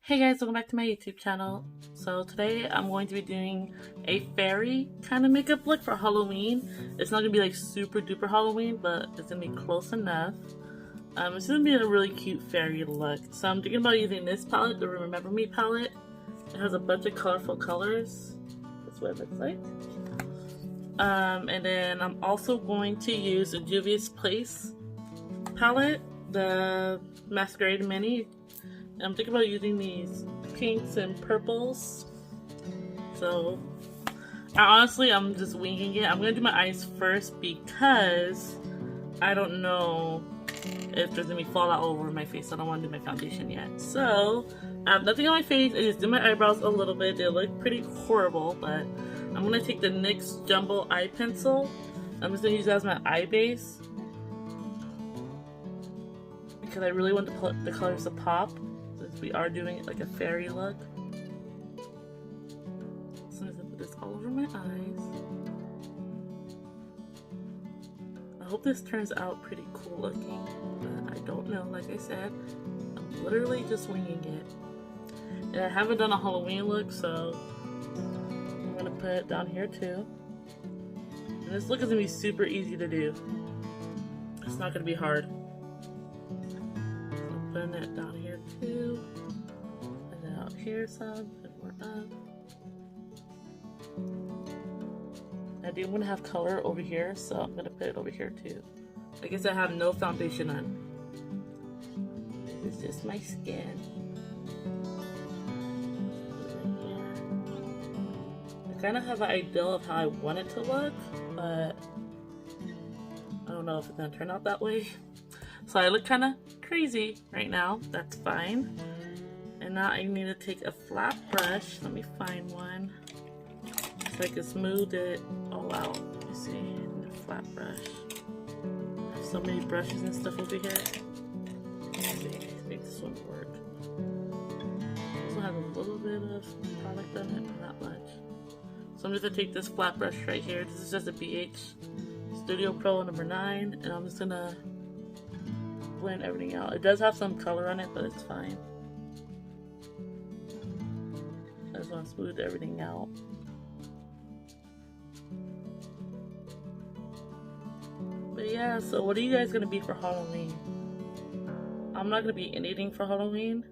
Hey guys, welcome back to my YouTube channel. So today I'm going to be doing a fairy kind of makeup look for Halloween. It's not going to be like super duper Halloween, but it's going to be close enough. It's going to be a really cute fairy look. So I'm thinking about using this palette, the Remember Me palette. It has a bunch of colorful colors. That's what it looks like. And then I'm also going to use the Juvia's Place palette, the Masquerade Mini. I'm thinking about using these pinks and purples. So, honestly, I'm just winging it. I'm going to do my eyes first because I don't know if there's going to be fallout over my face. So I don't want to do my foundation yet. So, I have nothing on my face. I just did my eyebrows a little bit. They look pretty horrible, but I'm going to take the NYX Jumbo Eye Pencil. I'm just going to use that as my eye base because I really want the colors to pop. We are doing it like a fairy look. So I'm gonna put this all over my eyes. I hope this turns out pretty cool looking, but I don't know. Like I said, I'm literally just winging it. And I haven't done a Halloween look, so I'm gonna put it down here too. And this look is gonna be super easy to do. It's not gonna be hard. Putting it down here too, and then out here some, and more up. I do want to have color over here, so I'm gonna put it over here too. I guess I have no foundation on. It's just my skin. I kind of have an idea of how I want it to look, but I don't know if it's gonna turn out that way. So I look kind of crazy right now. That's fine. And now I need to take a flat brush. Let me find one so I can smooth it all out. Let me see. A flat brush. I have so many brushes and stuff over here. Let's see. Make this one work. Also have a little bit of product on it, not much. So I'm just gonna take this flat brush right here. This is just a BH Studio Pro number 9, and I'm just gonna blend everything out. It does have some color on it, but it's fine. I just want to smooth everything out. But yeah, so what are you guys gonna be for Halloween? I'm not gonna be anything for Halloween.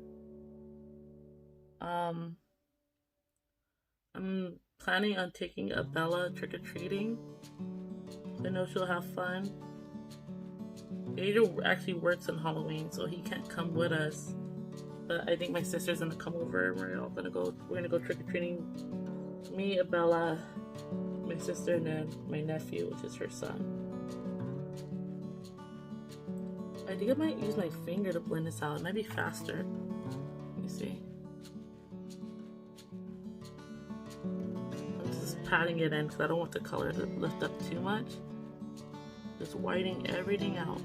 I'm planning on taking a Bella trick-or-treating. I know she'll have fun. Angel actually works on Halloween, so he can't come with us. But I think my sister's gonna come over and we're gonna go trick-or-treating. Me, Abella, my sister, and then my nephew, which is her son. I think I might use my finger to blend this out. It might be faster. Let me see. I'm just patting it in because I don't want the color to lift up too much. Just whitening everything out.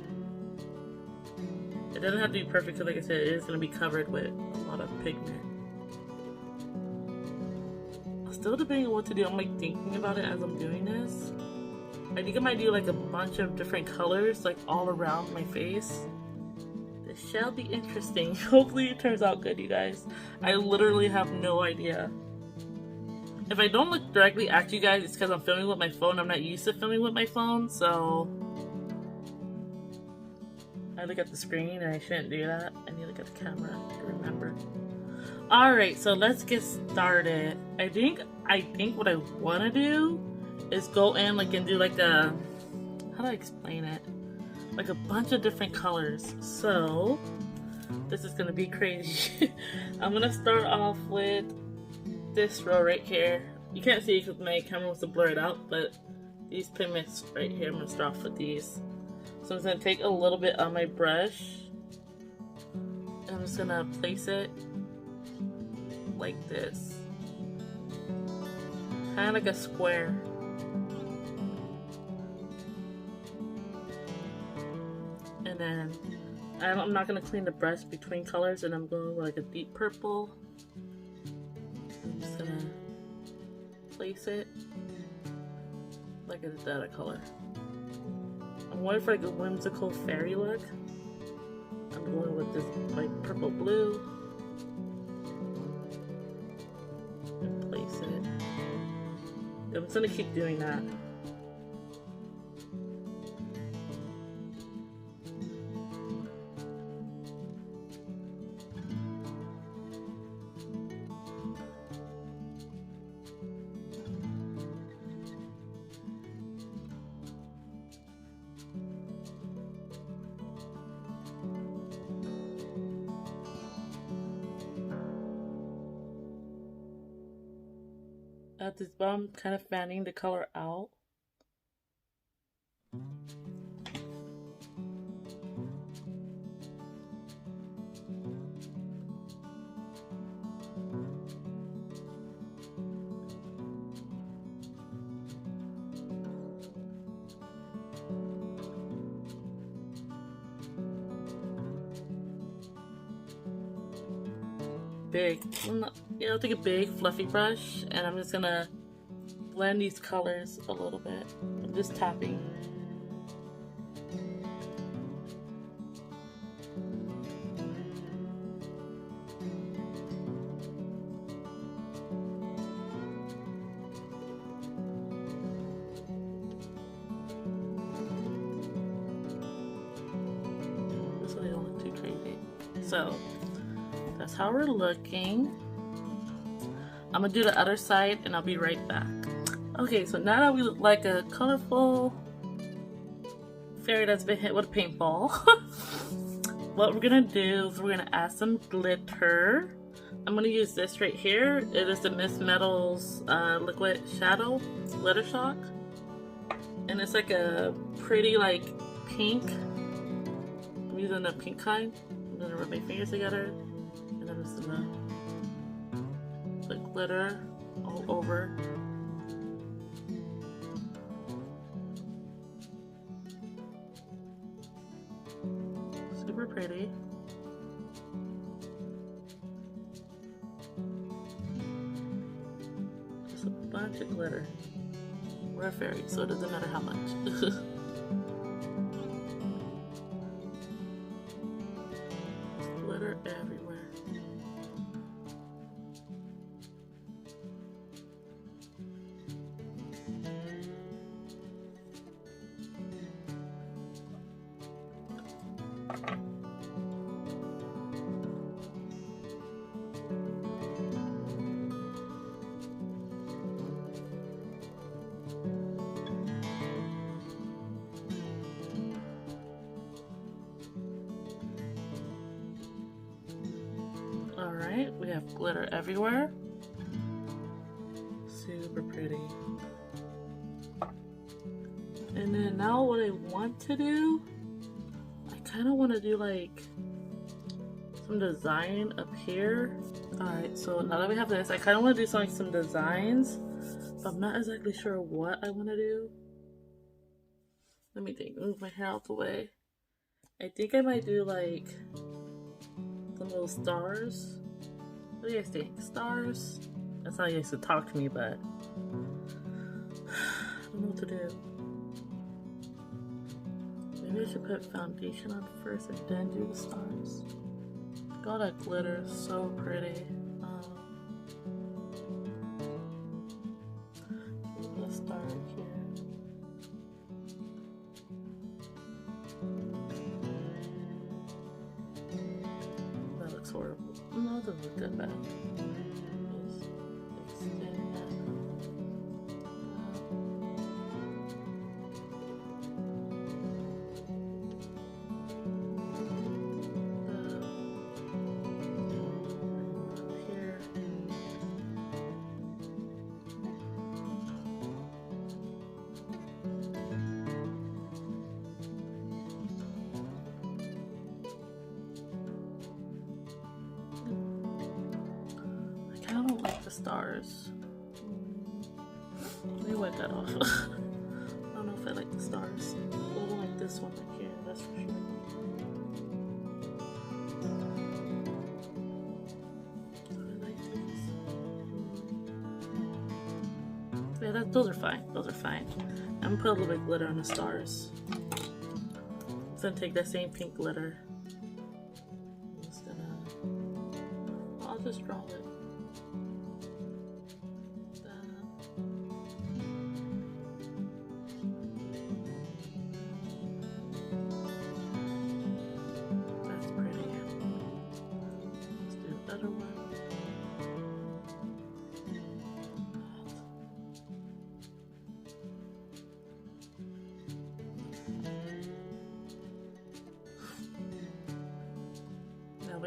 It doesn't have to be perfect because, like I said, it is going to be covered with a lot of pigment. I'm still debating on what to do. I'm like thinking about it as I'm doing this. I think I might do like a bunch of different colors like all around my face. This shall be interesting. Hopefully it turns out good, you guys. I literally have no idea. If I don't look directly at you guys, it's because I'm filming with my phone. I'm not used to filming with my phone, so I look at the screen and I shouldn't do that. I need to look at the camera to remember. Alright, so let's get started. I think what I want to do is go in like and do like a, how do I explain it? Like a bunch of different colors. So this is gonna be crazy. I'm gonna start off with this row right here. You can't see it because my camera wants to blur it out, but these pigments right here, I'm gonna start off with these. So I'm just gonna take a little bit on my brush. And I'm just gonna place it like this. Kind of like a square. And then I'm not gonna clean the brush between colors, and I'm going with like a deep purple. I'm just gonna place it like it's that color. I'm going for like a whimsical fairy look. I'm going with this like purple blue. I'm just gonna keep doing that. At this bottom, kind of fanning the color out. Big, I'll take a big fluffy brush and I'm just gonna blend these colors a little bit. I'm just tapping. This way they don't look too crazy. So that's how we're looking. I'm gonna do the other side and I'll be right back. Okay, so now that we look like a colorful fairy that's been hit with a paintball, what we're gonna do is we're gonna add some glitter. I'm gonna use this right here. It is the Miss Metals Liquid Shadow Glitter Shock. And it's like a pretty like pink. I'm using the pink kind. I'm gonna rub my fingers together. And I'm just gonna put glitter all over. Super pretty. Just a bunch of glitter. We're a fairy, so it doesn't matter how much. Glitter everywhere. Alright, we have glitter everywhere. Super pretty. And then now what I want to do, I kind of want to do like some design up here. Alright, so now that we have this, I kind of want to do some designs, but I'm not exactly sure what I want to do. Let me think, move my hair out the way. I think I might do like some little stars. What do you guys think? Stars? That's how you guys to talk to me, but I don't know what to do. Maybe I should put foundation on first and then do the stars. God, that glitter is so pretty. Put a star right here. That looks horrible. No, it doesn't look that bad. Just extend that. I don't like the stars. Let me wipe that off. I don't know if I like the stars. I don't like this one right here, that's for sure. I like these. Yeah, those are fine. Those are fine. I'm gonna put a little bit of glitter on the stars. I'm gonna take that same pink glitter. I'll just draw it.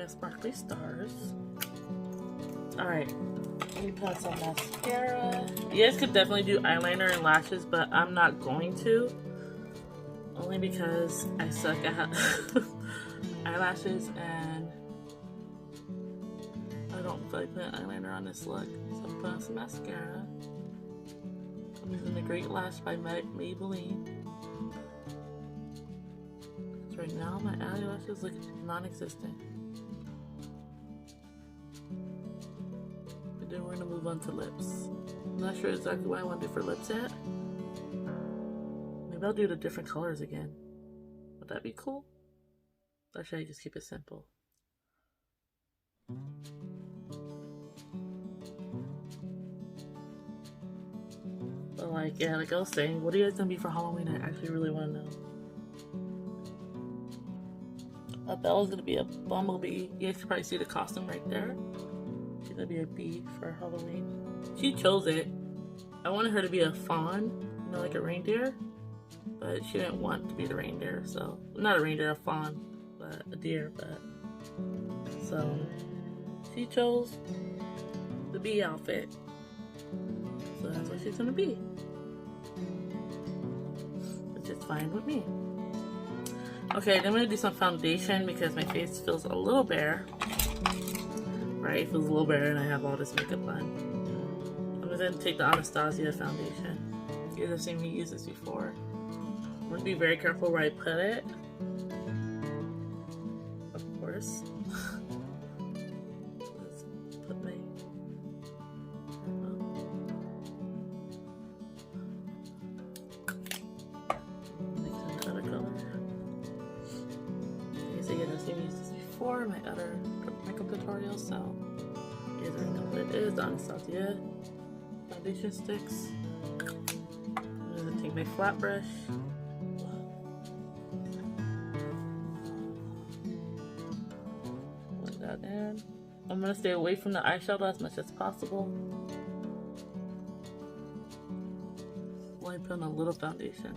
have sparkly stars. Alright, let me put on some mascara. You guys could definitely do eyeliner and lashes, but I'm not going to. Only because I suck at eyelashes and I don't feel like putting eyeliner on this look. So I'm putting on some mascara. I'm using the Great Lash by Maybelline. So right now my eyelashes look non-existent. And then we're gonna move on to lips. I'm not sure exactly what I want to do for lips yet. Maybe I'll do the different colors again. Would that be cool? Or should I just keep it simple? But like, yeah, like I was saying, what are you guys gonna be for Halloween? I actually really want to know. Bella's gonna be a bumblebee. You guys can probably see the costume right there. She's gonna be a bee for Halloween. She chose it. I wanted her to be a fawn, you know, like a reindeer. But she didn't want to be the reindeer, so not a reindeer, a fawn, but a deer. But so she chose the bee outfit, so that's what she's gonna be, which is fine with me. Okay, then I'm gonna do some foundation because my face feels a little bare. Right, it feels a little bare, and I have all this makeup on. I'm gonna take the Anastasia foundation. You guys have seen me use this before. I'm gonna be very careful where I put it, of course. Let's put my mix another color. You guys have seen me use this before in my other makeup tutorials, so you guys already know what it is. The Anastasia foundation sticks. I'm gonna take my flat brush. And I'm gonna stay away from the eyeshadow as much as possible. Only put on a little foundation.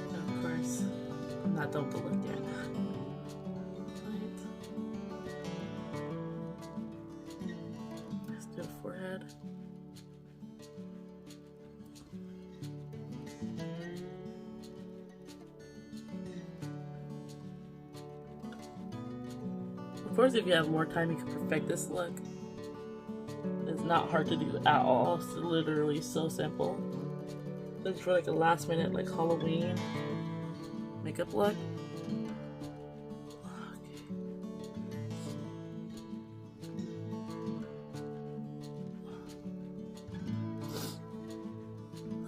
And of course, I'm not done with the look yet. Let's do a forehead. Of course, if you have more time, you can perfect this look. It's not hard to do at all. It's literally so simple. It's for like a last minute, like Halloween makeup look.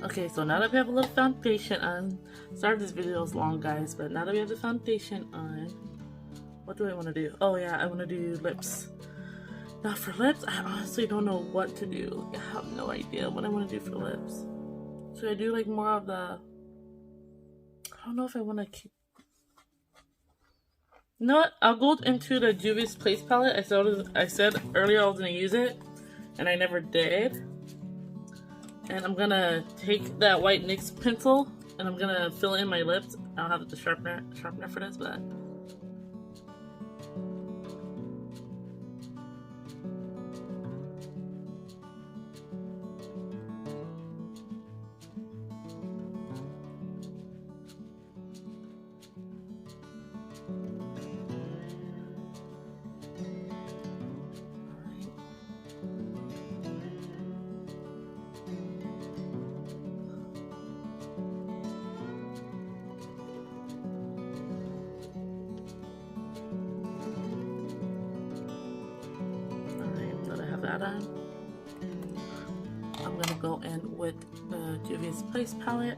Okay, so now that we have a little foundation on, sorry if this video is long, guys, but now that we have the foundation on, what do I want to do? Oh yeah, I want to do lips. Now for lips, I honestly don't know what to do. I have no idea what I want to do for lips. Should I do like more of the, I don't know if I want to keep, you know what? I'll go into the Juvia's Place palette. I said earlier I was going to use it, and I never did. And I'm going to take that white NYX pencil, and I'm going to fill in my lips. I don't have the sharpener for this, but that on. I'm gonna go in with the Juvia's Place palette,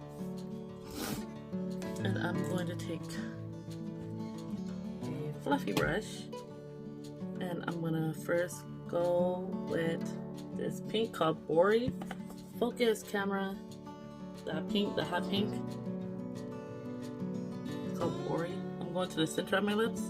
and I'm going to take a fluffy brush, and I'm gonna first go with this pink called Bori. Focus, camera. That pink, the hot pink. It's called Bori. I'm going to the center of my lips.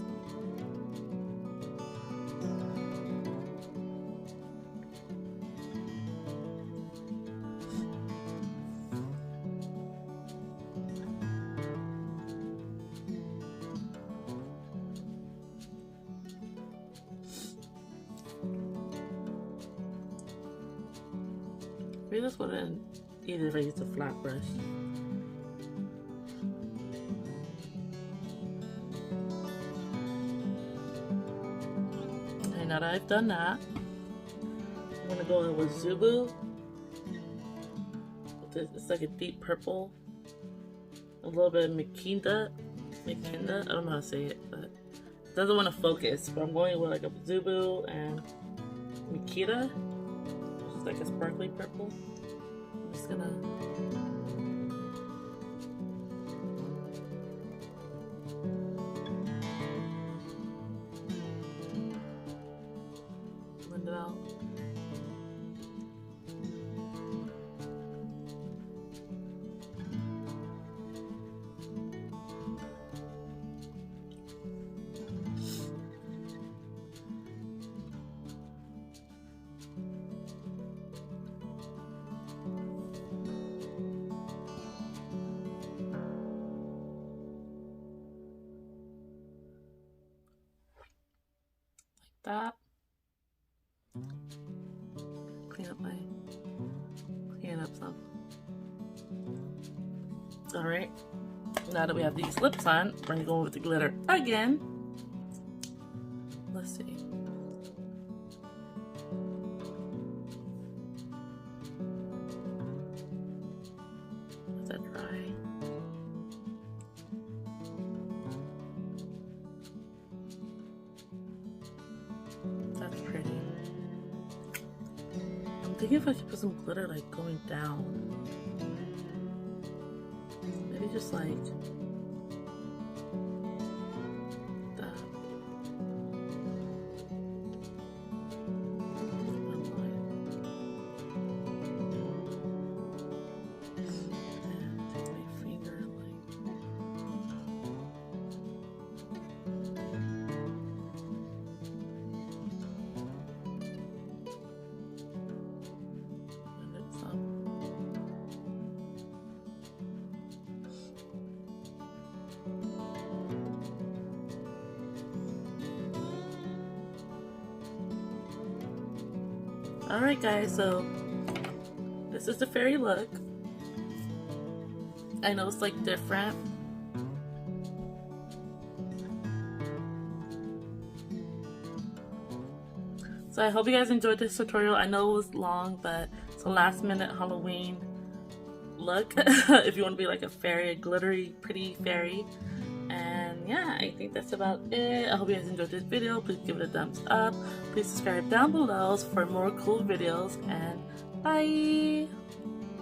Maybe this wouldn't either if I used a flat brush. Okay, now that I've done that, I'm gonna go in with Zubu. It's like a deep purple. A little bit of Makinda. I don't know how to say it, but it doesn't want to focus. But I'm going with like a Zubu and Makita, which is like a sparkly purple. I'm just gonna blend it out. That. Clean up some. Alright. Now that we have these lips on, we're gonna go with the glitter again. Let's see. Let that dry. That's pretty. I'm thinking if I should put some glitter like going down. Maybe just like that. One line. And take my finger Alright guys, so this is the fairy look. I know it's like different. So I hope you guys enjoyed this tutorial. I know it was long, but it's a last minute Halloween look. If you want to be like a fairy, a glittery, pretty fairy. And yeah, I think that's about it. I hope you guys enjoyed this video. Please give it a thumbs up. Please subscribe down below for more cool videos. And bye!